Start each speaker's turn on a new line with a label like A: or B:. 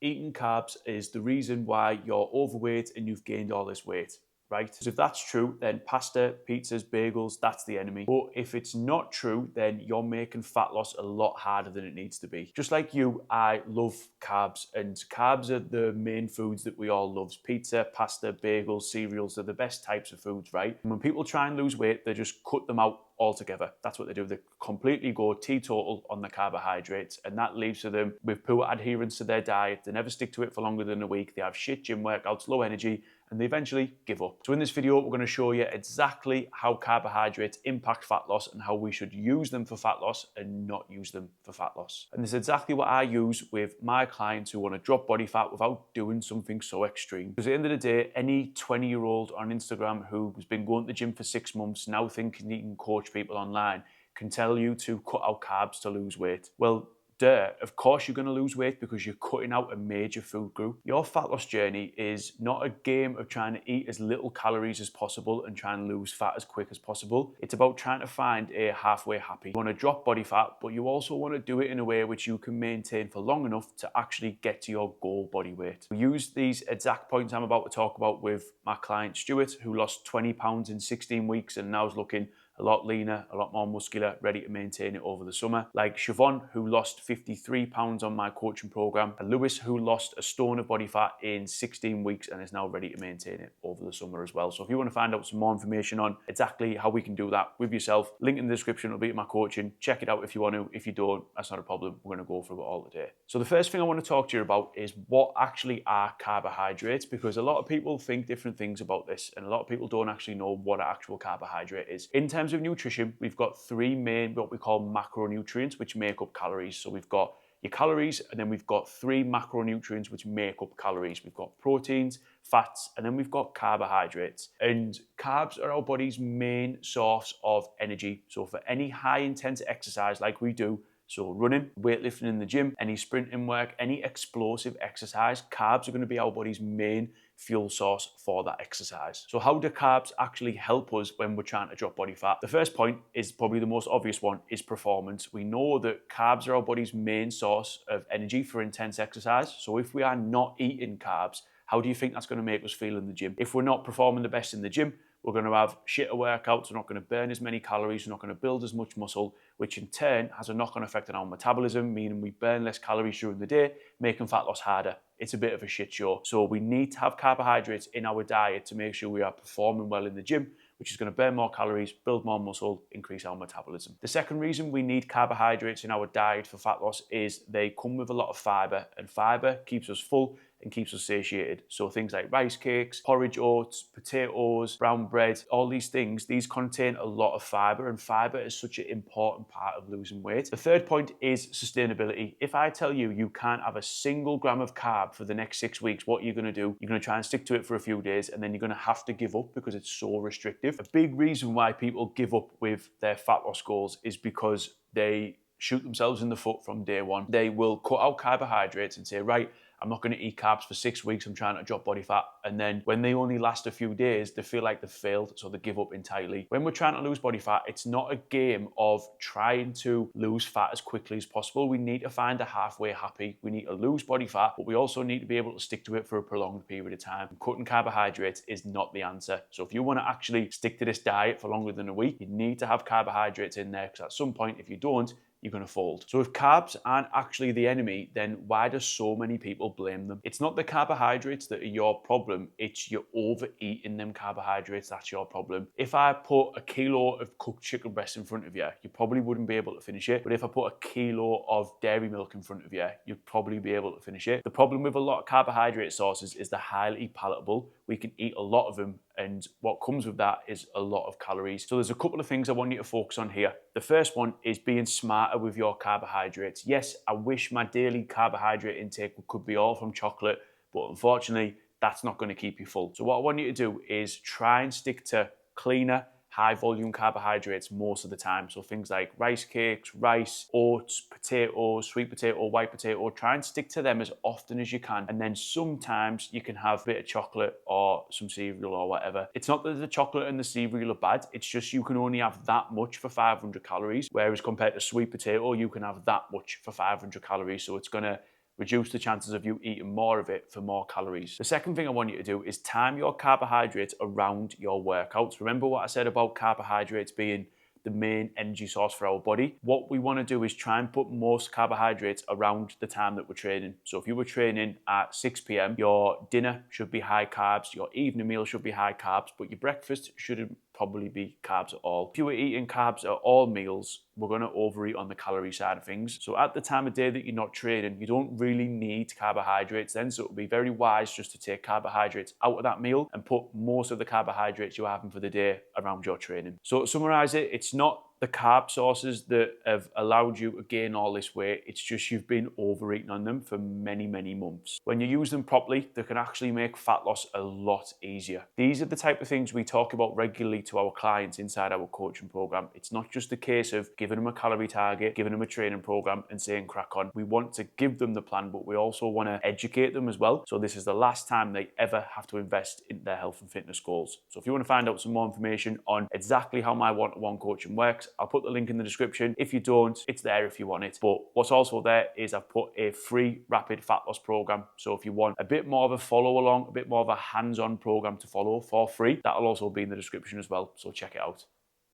A: Eating carbs is the reason why you're overweight and you've gained all this weight, right? Because if that's true, then pasta, pizzas, bagels, that's the enemy. But if it's not true, then you're making fat loss a lot harder than it needs to be. Just like you, I love carbs, and carbs are the main foods that we all love. Pizza, pasta, bagels, cereals, they're the best types of foods, right? And when people try and lose weight, they just cut them out altogether. That's what they do. They completely go teetotal on the carbohydrates, and that leaves to them with poor adherence to their diet. They never stick to it for longer than a week. They have shit gym workouts, low energy, and they eventually give up. So in this video, we're going to show you exactly how carbohydrates impact fat loss and how we should use them for fat loss and not use them for fat loss. And this is exactly what I use with my clients who want to drop body fat without doing something so extreme. Because at the end of the day, any 20-year-old on Instagram who's been going to the gym for 6 months, now thinking he can coach people online, can tell you to cut out carbs to lose weight. Well, duh, of course you're going to lose weight because you're cutting out a major food group. Your fat loss journey is not a game of trying to eat as little calories as possible and try and lose fat as quick as possible. It's about trying to find a halfway happy. You want to drop body fat, but you also want to do it in a way which you can maintain for long enough to actually get to your goal body weight. We use these exact points I'm about to talk about with my client Stuart, who lost 20 pounds in 16 weeks and now is looking a lot leaner, a lot more muscular, ready to maintain it over the summer. Like Siobhan, who lost 53 pounds on my coaching program, and Lewis, who lost a stone of body fat in 16 weeks and is now ready to maintain it over the summer as well. So if you want to find out some more information on exactly how we can do that with yourself, link in the description, it'll be my coaching. Check it out if you want to. If you don't, that's not a problem. We're going to go through it all today. So the first thing I want to talk to you about is what actually are carbohydrates, because a lot of people think different things about this, and a lot of people don't actually know what an actual carbohydrate is. In terms of nutrition, we've got three main what we call macronutrients which make up calories. So we've got your calories, and then we've got three macronutrients which make up calories. We've got proteins, fats, and then we've got carbohydrates. And carbs are our body's main source of energy. So for any high intense exercise like we do, so running, weightlifting in the gym, any sprinting work, any explosive exercise, carbs are going to be our body's main fuel source for that exercise. So how do carbs actually help us when we're trying to drop body fat? The first point is probably the most obvious one, is performance. We know that carbs are our body's main source of energy for intense exercise. So if we are not eating carbs, how do you think that's going to make us feel in the gym? If we're not performing the best in the gym, we're going to have shitter workouts, we're not going to burn as many calories, we're not going to build as much muscle, which in turn has a knock-on effect on our metabolism, meaning we burn less calories during the day, making fat loss harder. It's a bit of a shit show. So we need to have carbohydrates in our diet to make sure we are performing well in the gym, which is going to burn more calories, build more muscle, increase our metabolism. The second reason we need carbohydrates in our diet for fat loss is they come with a lot of fiber, and fiber keeps us full and keeps us satiated. So things like rice cakes, porridge oats, potatoes, brown bread, all these things, these contain a lot of fiber, and fiber is such an important part of losing weight. The third point is sustainability. If I tell you you can't have a single gram of carb for the next 6 weeks, what are you going to do? You're going to try and stick to it for a few days, and then you're going to have to give up because it's so restrictive. A big reason why people give up with their fat loss goals is because they shoot themselves in the foot from day one. They will cut out carbohydrates and say, right, I'm not going to eat carbs for 6 weeks, I'm trying to drop body fat. And then when they only last a few days, they feel like they've failed, so they give up entirely. When we're trying to lose body fat, it's not a game of trying to lose fat as quickly as possible. We need to find a halfway happy. We need to lose body fat, but we also need to be able to stick to it for a prolonged period of time. Cutting carbohydrates is not the answer. So if you want to actually stick to this diet for longer than a week, you need to have carbohydrates in there, because at some point, if you don't, you're going to fold. So if carbs aren't actually the enemy, then why do so many people blame them? It's not the carbohydrates that are your problem, it's you overeating them carbohydrates that's your problem. If I put a kilo of cooked chicken breast in front of you, you probably wouldn't be able to finish it. But if I put a kilo of dairy milk in front of you, you'd probably be able to finish it. The problem with a lot of carbohydrate sources is they're highly palatable. We can eat a lot of them, and what comes with that is a lot of calories. So there's a couple of things I want you to focus on here. The first one is being smarter with your carbohydrates. Yes, I wish my daily carbohydrate intake could be all from chocolate, but unfortunately, that's not going to keep you full. So what I want you to do is try and stick to cleaner, high volume carbohydrates most of the time. So things like rice cakes, rice, oats, potatoes, sweet potato, white potato, try and stick to them as often as you can. And then sometimes you can have a bit of chocolate or some cereal or whatever. It's not that the chocolate and the cereal are bad, it's just you can only have that much for 500 calories, whereas compared to sweet potato, you can have that much for 500 calories. So it's gonna reduce the chances of you eating more of it for more calories. The second thing I want you to do is time your carbohydrates around your workouts. Remember what I said about carbohydrates being the main energy source for our body? What we want to do is try and put most carbohydrates around the time that we're training. So if you were training at 6 p.m, your dinner should be high carbs, your evening meal should be high carbs, but your breakfast shouldn't probably be carbs at all. If you were eating carbs at all meals, we're going to overeat on the calorie side of things. So at the time of day that you're not training, you don't really need carbohydrates then, so it would be very wise just to take carbohydrates out of that meal and put most of the carbohydrates you're having for the day around your training. So to summarize it, it's not the carb sources that have allowed you to gain all this weight. It's just you've been overeating on them for many, many months. When you use them properly, they can actually make fat loss a lot easier. These are the type of things we talk about regularly to our clients inside our coaching program. It's not just a case of giving them a calorie target, giving them a training program and saying crack on. We want to give them the plan, but we also want to educate them as well. So this is the last time they ever have to invest in their health and fitness goals. So if you want to find out some more information on exactly how my one-to-one coaching works, I'll put the link in the description. If you don't, it's there if you want it. But what's also there is I've put a free rapid fat loss program. So if you want a bit more of a follow along, a bit more of a hands-on program to follow for free, that'll also be in the description as well. So check it out.